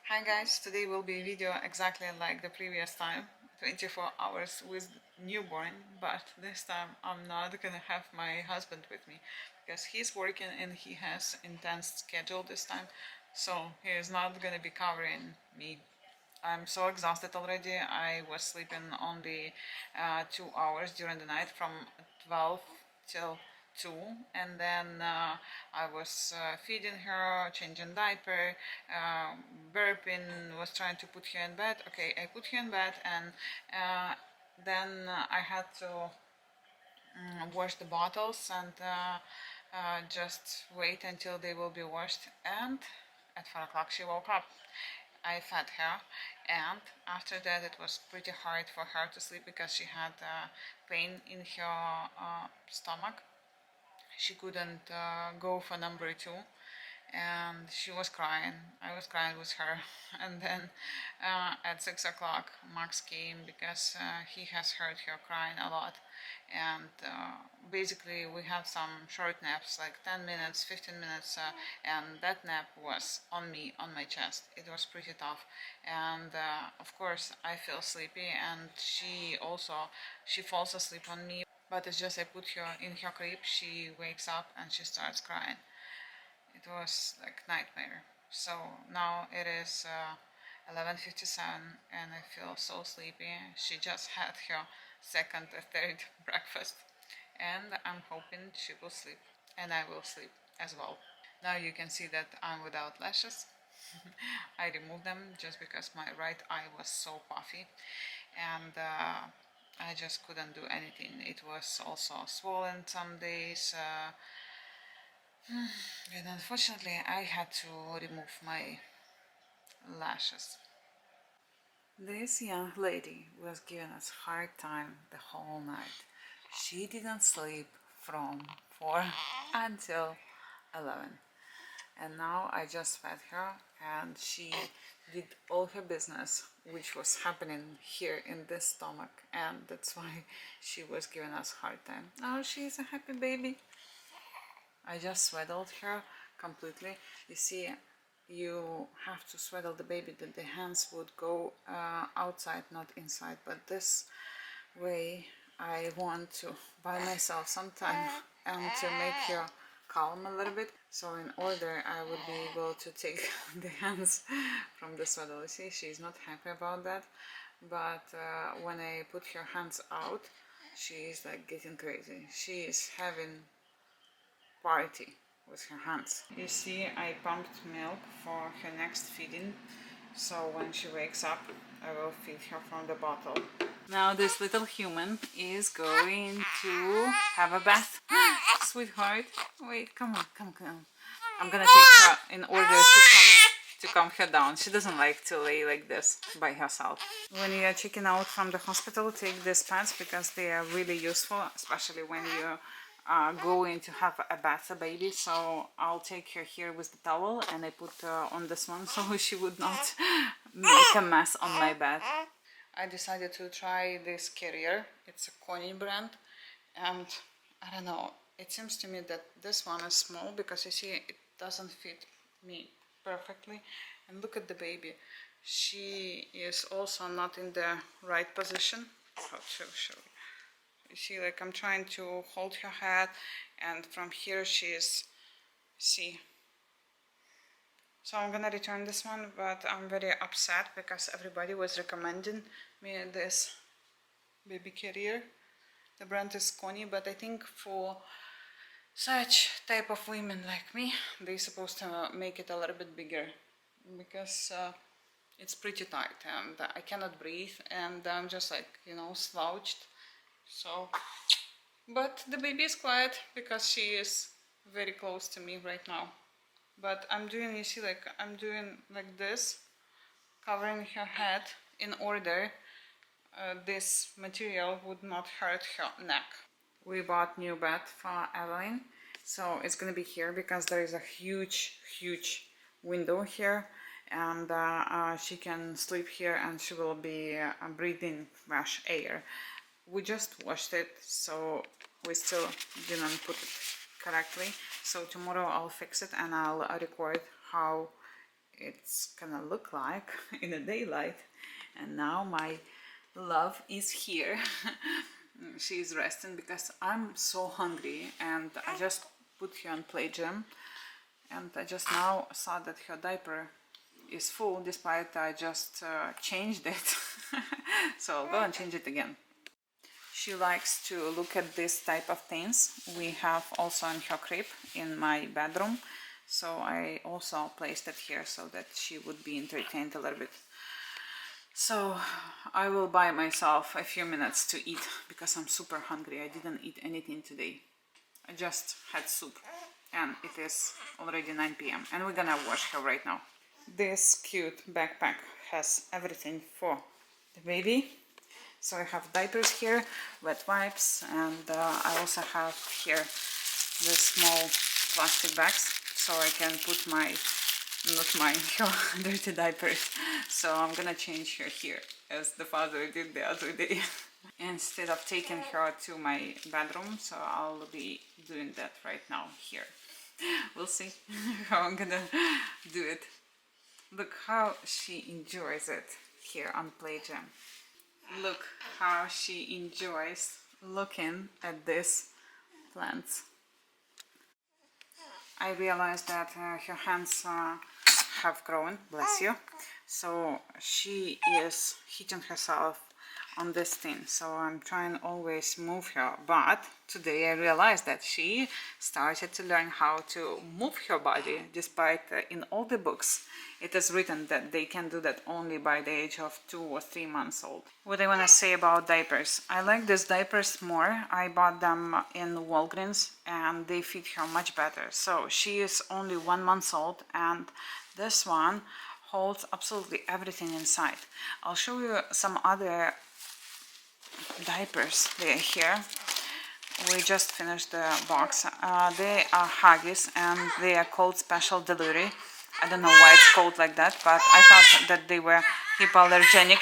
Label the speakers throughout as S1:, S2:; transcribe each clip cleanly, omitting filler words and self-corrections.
S1: Hi guys, today will be a video exactly like the previous time, 24 hours with newborn, but this time I'm not gonna have my husband with me because he's working and he has intense schedule this time, so he is not gonna be covering me. I'm so exhausted already. I was sleeping only 2 hours during the night from 12 till 2, and then I was feeding her, changing diaper, burping, was trying to put her in bed. Okay, I put her in bed, and then I had to wash the bottles and just wait until they will be washed. And at 4 o'clock she woke up. I fed her, and after that it was pretty hard for her to sleep because she had pain in her stomach. She couldn't go for number two, and she was crying. I was crying with her. And then at 6 o'clock Max came because he has heard her crying a lot, and basically we had some short naps like 10 minutes, 15 minutes, and that nap was on me, on my chest. It was pretty tough, and of course I feel sleepy, and she falls asleep on me, but it's just I put her in her crib, she wakes up and she starts crying. It was like nightmare. So now it is 11:57 and I feel so sleepy. She just had her second or third breakfast, and I'm hoping she will sleep and I will sleep as well. Now you can see that I'm without lashes. I removed them just because my right eye was so puffy, and I just couldn't do anything. It was also swollen some days, and unfortunately I had to remove my lashes. This young lady was giving us hard time the whole night. She didn't sleep from 4 until 11. And now I just fed her and she did all her business, which was happening here in this stomach, and that's why she was giving us hard time. Now she's a happy baby. I just swaddled her completely. You see, you have to swaddle the baby that the hands would go outside, not inside, but this way I want to buy myself some time and to make her calm a little bit, so in order I would be able to take the hands from the swaddle. You see, she's not happy about that, but when I put her hands out, she's like getting crazy. She is having party with her hands. You see, I pumped milk for her next feeding, so when she wakes up I will feed her from the bottle. Now this little human is going to have a bath. Sweetheart, wait, come on, come. I'm gonna take her in order to calm her down. She doesn't like to lay like this by herself. When you are checking out from the hospital, take these pads because they are really useful, especially when you are going to have a bath, a baby. So I'll take her here with the towel and I put on this one so she would not make a mess on my bed. I decided to try this carrier. It's a Connie brand, and I don't know, it seems to me that this one is small because you see it doesn't fit me perfectly. And look at the baby, she is also not in the right position. How to show you? You see, like I'm trying to hold her head, and from here she is, see. So I'm gonna return this one, but I'm very upset because everybody was recommending me this baby carrier. The brand is Connie, but I think for such type of women like me, they're supposed to make it a little bit bigger because it's pretty tight and I cannot breathe and I'm just like, you know, slouched. So, but the baby is quiet because she is very close to me right now. But I'm doing, you see, like I'm doing like this, covering her head in order this material would not hurt her neck. We bought new bed for Evelyn, so it's gonna be here because there is a huge window here, and she can sleep here and she will be breathing fresh air. We just washed it, so we still didn't put it correctly, so tomorrow I'll fix it and I'll record how it's gonna look like in the daylight. And now my love is here. She's resting because I'm so hungry, and I just put her on play gym, and I just now saw that her diaper is full despite I just changed it. So I'll go and change it again. She likes to look at this type of things. We have also in her crib in my bedroom, so I also placed it here so that she would be entertained a little bit. So I will buy myself a few minutes to eat because I'm super hungry. I didn't eat anything today. I just had soup, and it is already 9 p.m. and we're gonna wash her right now. This cute backpack has everything for the baby. So I have diapers here, wet wipes, and I also have here the small plastic bags so I can put my, not mine, her dirty diapers. So I'm gonna change her here as the father did the other day. Instead of taking her to my bedroom, so I'll be doing that right now here. We'll see how I'm gonna do it. Look how she enjoys it here on Play Jam. Look how she enjoys looking at these plants. I realized that her hands have grown, bless you. So she is hitting herself on this thing. So I'm trying always move her. But today I realized that she started to learn how to move her body, despite in all the books it is written that they can do that only by the age of 2 or 3 months old. What I want to say about diapers. I like these diapers more. I bought them in Walgreens and they fit her much better. So she is only 1 month old, and this one holds absolutely everything inside. I'll show you some other diapers. They are here. We just finished the box. They are Huggies and they are called Special Delivery. I don't know why it's called like that, but I thought that they were hypoallergenic.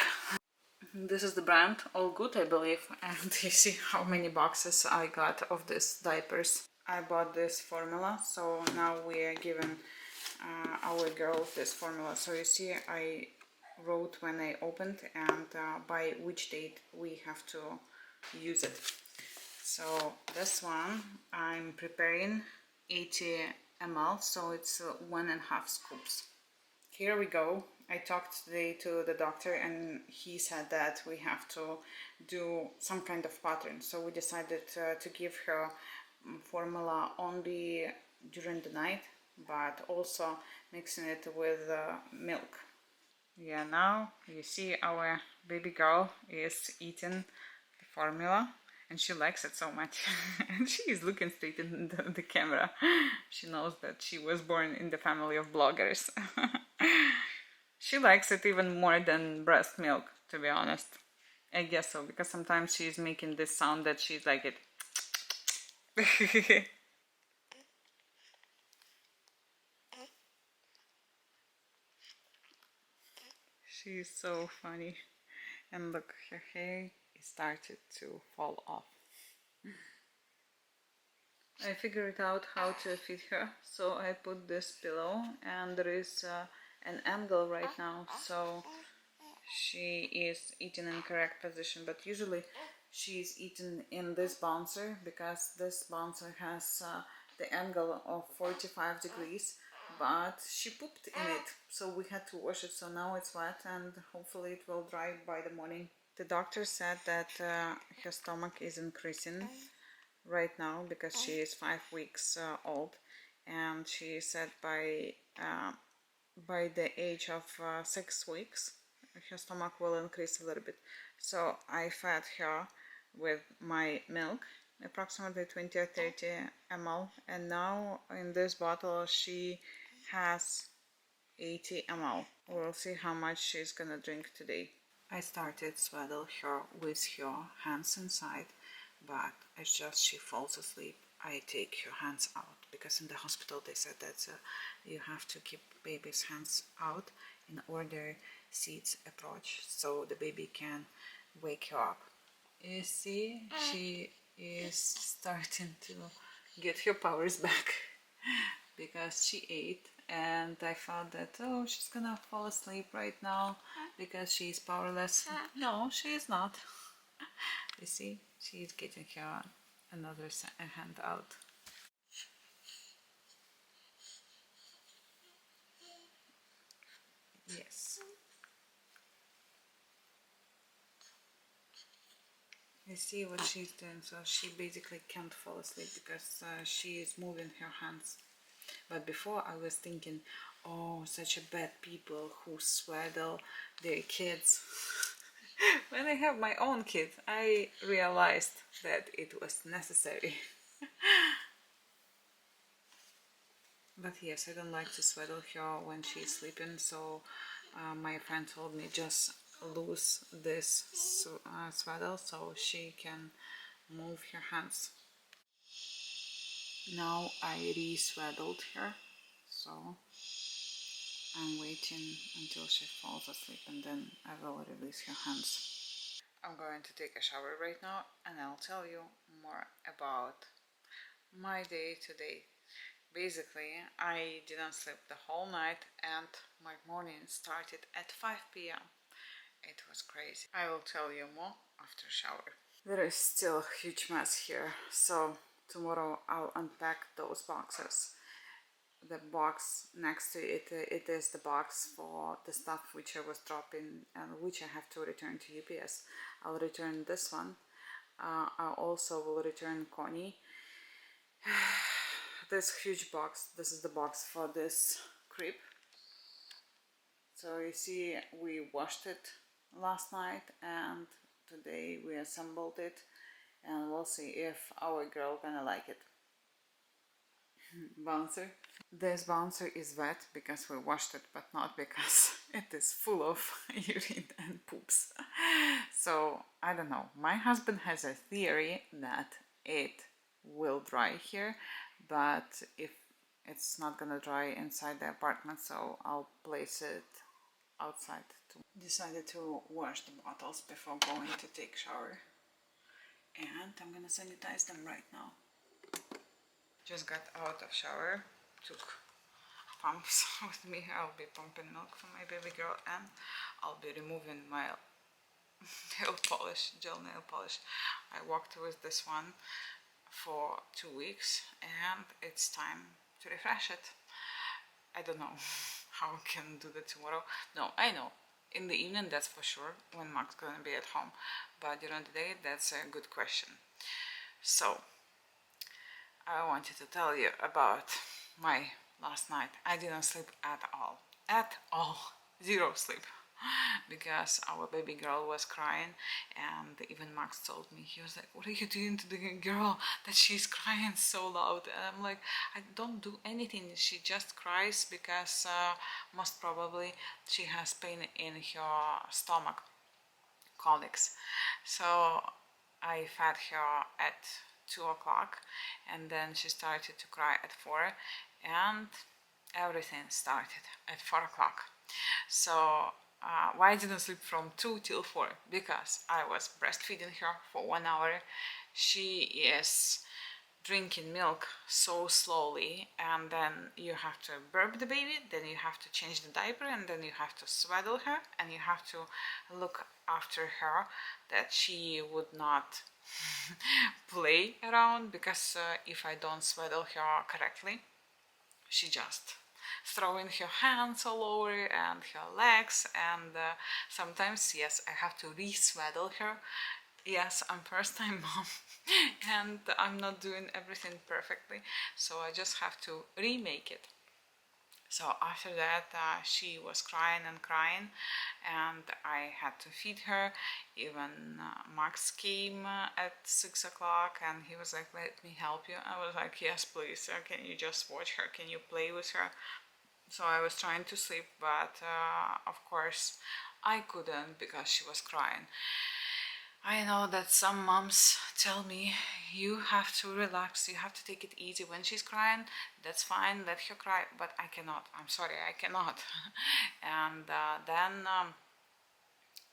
S1: This is the brand, All Good, I believe, and you see how many boxes I got of these diapers. I bought this formula, so now we are giving our girl this formula. So you see, I wrote when I opened and by which date we have to use it. So this one I'm preparing 80 ml, so it's 1.5 scoops. Here we go. I talked today to the doctor and he said that we have to do some kind of pattern. So we decided to give her formula only during the night, but also mixing it with milk. Yeah, now you see our baby girl is eating the formula and she likes it so much. And she is looking straight in the camera. She knows that she was born in the family of bloggers. She likes it even more than breast milk, to be honest. I guess so, because sometimes she's making this sound that she's like it. She's so funny. And look, her hair started to fall off. I figured out how to feed her, so I put this pillow, and there is an angle right now, so she is eating in correct position. But usually she's eating in this bouncer because this bouncer has the angle of 45 degrees, but she pooped in it, so we had to wash it. So now it's wet and hopefully it will dry by the morning. The doctor said that her stomach is increasing right now because she is 5 weeks old, and she said by the age of 6 weeks her stomach will increase a little bit. So I fed her with my milk, approximately 20 or 30 ml, and now in this bottle she has 80 ml. We'll see how much she's gonna drink today. I started swaddle her with her hands inside, but as just she falls asleep, I take her hands out, because in the hospital they said that you have to keep baby's hands out in order seeds approach, so the baby can wake her up. You see, she is starting to get her powers back. because she ate, and I thought that, oh, she's gonna fall asleep right now because she's powerless. No, she is not. You see, she's getting her another hand out. Yes. You see what she's doing, so she basically can't fall asleep because she is moving her hands. But before I was thinking, oh, such a bad people who swaddle their kids. When I have my own kid, I realized that it was necessary. But yes, I don't like to swaddle her when she's sleeping, so my friend told me just lose this swaddle so she can move her hands. Now I re-swaddled her, so I'm waiting until she falls asleep and then I will release her hands. I'm going to take a shower right now and I'll tell you more about my day today. Basically, I didn't sleep the whole night and my morning started at 5 p.m. It was crazy. I will tell you more after shower. There is still a huge mess here, so tomorrow I'll unpack those boxes. The box next to it, it is the box for the stuff which I was dropping and which I have to return to UPS. I'll return this one. I also will return Connie. This huge box, this is the box for this crib. So you see, we washed it last night and today we assembled it, and we'll see if our girl gonna like it. Bouncer. This bouncer is wet because we washed it, but not because it is full of urine and poops. So I don't know. My husband has a theory that it will dry here, but if it's not gonna dry inside the apartment, so I'll place it outside. Decided to wash the bottles before going to take shower, and I'm gonna sanitize them right now. Just got out of shower, took pumps with me. I'll be pumping milk for my baby girl and I'll be removing my gel nail polish. I walked with this one for 2 weeks and it's time to refresh it. I don't know how I can do that tomorrow. No, I know. In the evening, that's for sure, when Mark's gonna be at home. But during the day, that's a good question. So, I wanted to tell you about my last night. I didn't sleep at all. At all. Zero sleep. Because our baby girl was crying, and even Max told me, he was like, what are you doing to the girl that she's crying so loud? And I'm like, I don't do anything, she just cries because most probably she has pain in her stomach, colics. So I fed her at 2 o'clock and then she started to cry at 4 and everything started at 4 o'clock. So why I didn't sleep from 2 till 4? Because I was breastfeeding her for 1 hour. She is drinking milk so slowly, and then you have to burp the baby, then you have to change the diaper, and then you have to swaddle her, and you have to look after her that she would not play around, because if I don't swaddle her correctly, she just throwing her hands all over and her legs, and sometimes, yes, I have to re-swaddle her. Yes, I'm first time mom and I'm not doing everything perfectly, so I just have to remake it. So after that, she was crying and crying, and I had to feed her. Even Max came at 6 o'clock and he was like, let me help you. I was like, yes, please, can you just watch her, can you play with her? So I was trying to sleep, but of course I couldn't because she was crying. I know that some moms tell me, you have to relax, you have to take it easy. When she's crying, that's fine, let her cry, but I cannot. I'm sorry, I cannot. And then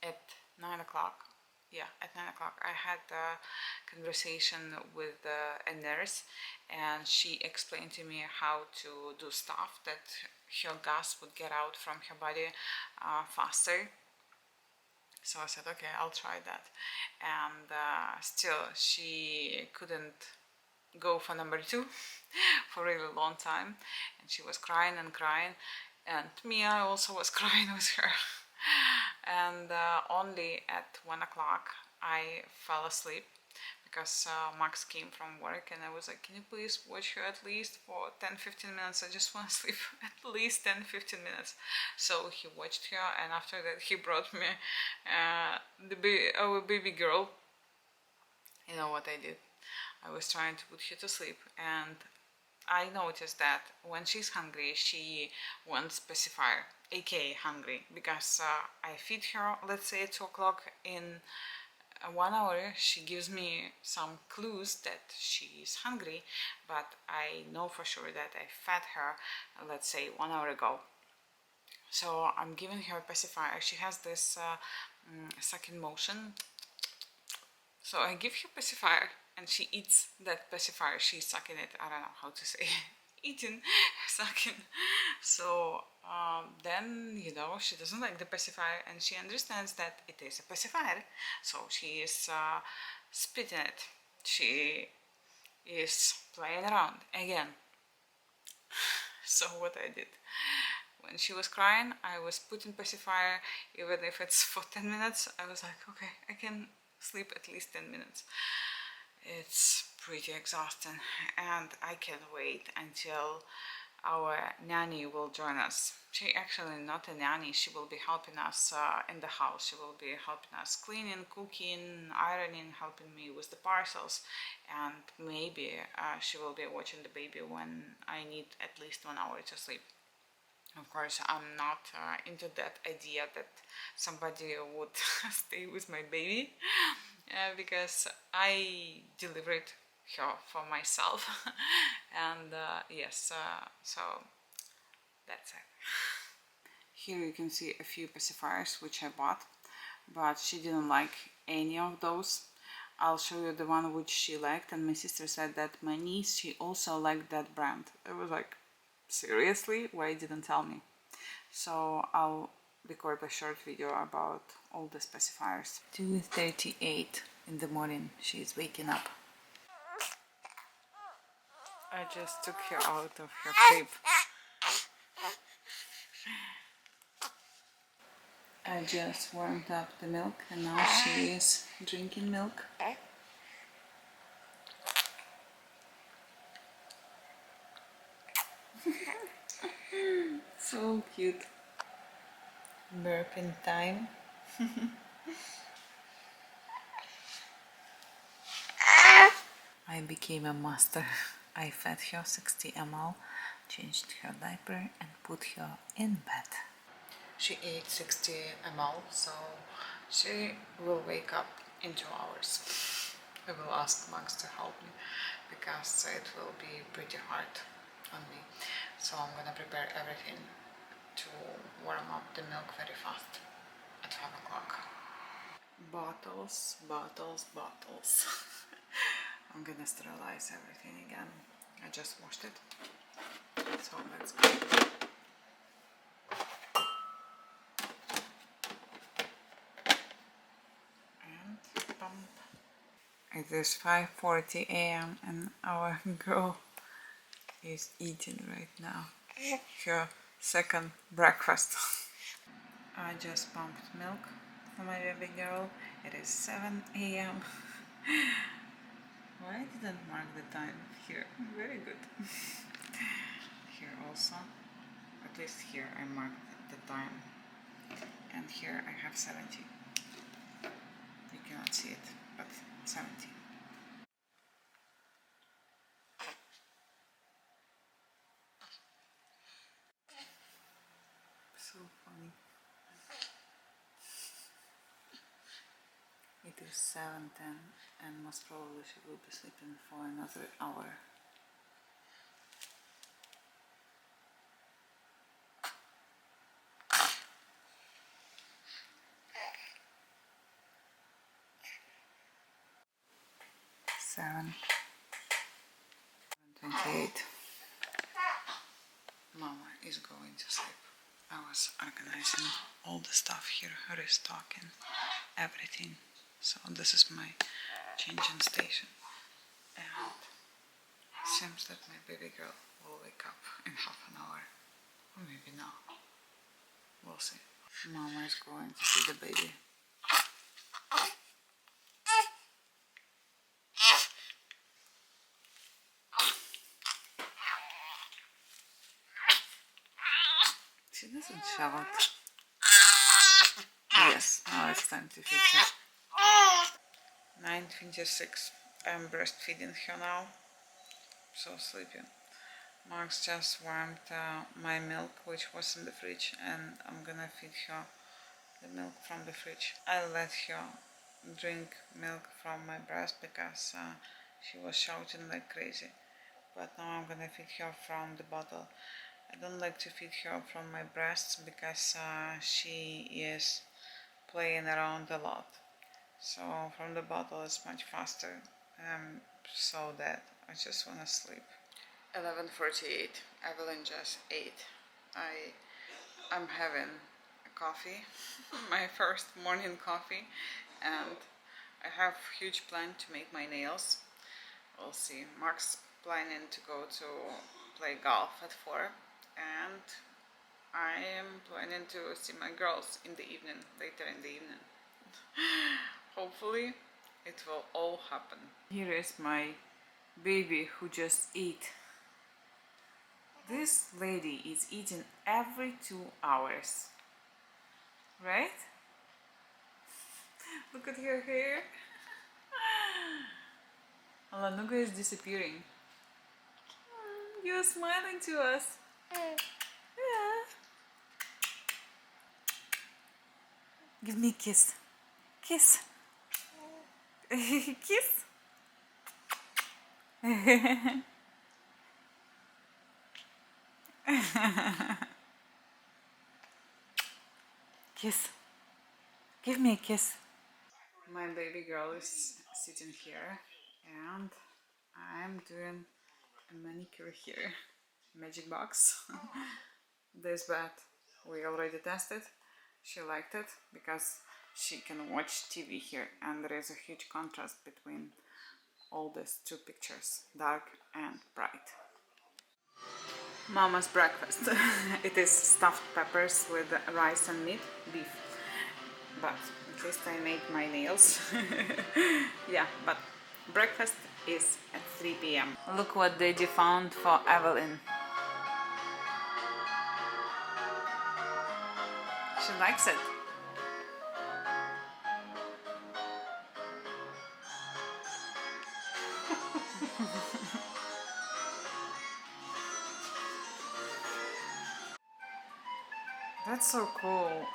S1: at 9 o'clock, yeah, at 9 o'clock, I had a conversation with a nurse, and she explained to me how to do stuff that her gas would get out from her body faster. So I said, okay, I'll try that. And still, she couldn't go for number two for a really long time. And she was crying and crying. And me, I also was crying with her. And only at 1 o'clock, I fell asleep because Max came from work, and I was like, can you please watch her at least for 10-15 minutes? I just want to sleep at least 10-15 minutes. So he watched her, and after that he brought me our baby girl. You know what I did? I was trying to put her to sleep, and I noticed that when she's hungry, she wants pacifier, aka hungry, because I feed her, let's say at 2 o'clock. In 1 hour she gives me some clues that she's hungry, but I know for sure that I fed her, let's say 1 hour ago. So I'm giving her pacifier. She has this sucking motion, so I give her pacifier and she eats that pacifier. She's sucking it, I don't know how to say eating, sucking. So then, you know, she doesn't like the pacifier, and she understands that it is a pacifier, so she is spitting it. She is playing around again. So what I did, when she was crying, I was putting pacifier, even if it's for 10 minutes. I was like, okay, I can sleep at least 10 minutes. It's pretty exhausting, and I can't wait until our nanny will join us. She actually not a nanny, she will be helping us in the house. She will be helping us cleaning, cooking, ironing, helping me with the parcels, and maybe she will be watching the baby when I need at least 1 hour to sleep. Of course, I'm not into that idea that somebody would stay with my baby, because I delivered her for myself. And yes, so that's it. Here you can see a few pacifiers which I bought, but she didn't like any of those. I'll show you the one which she liked, and my sister said that my niece, she also liked that brand. I was like, seriously, why didn't tell me? So I'll record a short video about all the pacifiers. 2:38 in the morning, she's waking up. I just took her out of her crib. I just warmed up the milk, and now she is drinking milk. So cute. Burping time. I became a master. I fed her 60 ml, changed her diaper, and put her in bed. She ate 60 ml, so she will wake up in 2 hours. I will ask Max to help me, because it will be pretty hard on me. So I'm gonna prepare everything to warm up the milk very fast at 5 o'clock. Bottles, bottles, bottles. I'm gonna sterilize everything again. I just washed it, so let's go. And pump. It is 5:40 a.m. and our girl is eating right now her second breakfast. I just pumped milk for my baby girl. It is 7 a.m. Why didn't mark the time here? Very good. Here also, at least here I marked the time, and here I have 70. You cannot see it, but 70. So funny. It is 7:10, and most probably she will be sleeping for another hour. 7:28. Mama is going to sleep. I was organizing all the stuff here, restocking everything. So this is my changing station. And seems that my baby girl will wake up in half an hour. Or maybe now. We'll see. Mama is going to see the baby. She doesn't shout. Yes, now it's time to feed her. 9:26. I'm breastfeeding her now. So sleepy. Max just warmed my milk, which was in the fridge, and I'm gonna feed her the milk from the fridge. I let her drink milk from my breast because she was shouting like crazy. But now I'm gonna feed her from the bottle. I don't like to feed her from my breasts because she is playing around a lot. So from the bottle is much faster. So that I just wanna sleep. 11:48. Evelyn just ate. I'm having a coffee, my first morning coffee, and I have huge plan to make my nails. We'll see. Mark's planning to go to play golf at 4, and I am planning to see my girls in the evening, later in the evening. Hopefully it will all happen. Here is my baby who just ate. This lady is eating every 2 hours, right? Look at her hair. Alanuga is disappearing. You're smiling to us. Yeah. Give me a kiss. Kiss. Kiss. Kiss. Give me a kiss. My baby girl is sitting here and I'm doing a manicure here. Magic box. This bed we already tested. She liked it because she can watch TV here and there is a huge contrast between all these two pictures, dark and bright. Mama's breakfast. It is stuffed peppers with rice and meat, beef. But at least I made my nails. Yeah, but breakfast is at 3 p.m. Look what Daddy found for Evelyn. She likes it. That's so cool.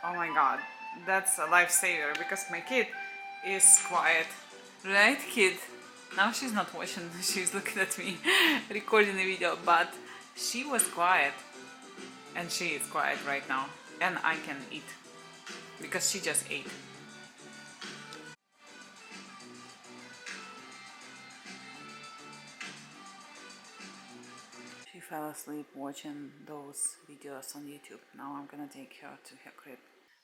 S1: Oh my god, that's a lifesaver because my kid is quiet. Right, kid? Now she's not watching, she's looking at me recording the video, but she was quiet. And she is quiet right now. And I can eat because she just ate. She fell asleep watching those videos on YouTube. Now I'm gonna take her to her crib.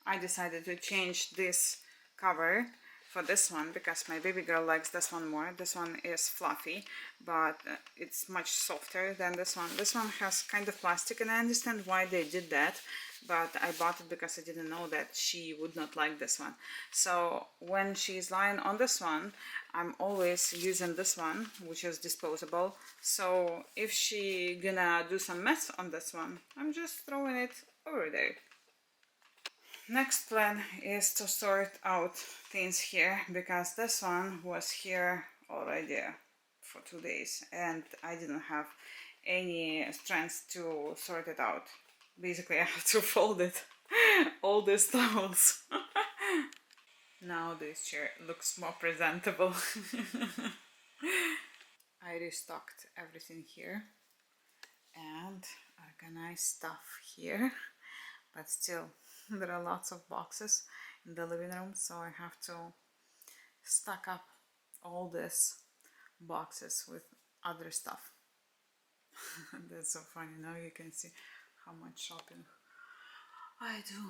S1: I decided to change this cover for this one because my baby girl likes this one more. This one is fluffy, but it's much softer than this one. This one has kind of plastic, and I understand why they did that, but I bought it because I didn't know that she would not like this one. So when she's lying on this one, I'm always using this one, which is disposable. So if she gonna do some mess on this one, I'm just throwing it over there. Next plan is to sort out things here because this one was here already for 2 days and I didn't have any strength to sort it out. Basically I have to fold it, all these towels. Now this chair looks more presentable. I restocked everything here and organized stuff here, but still there are lots of boxes in the living room, so I have to stack up all this boxes with other stuff. That's so funny. Now you can see how much shopping I do.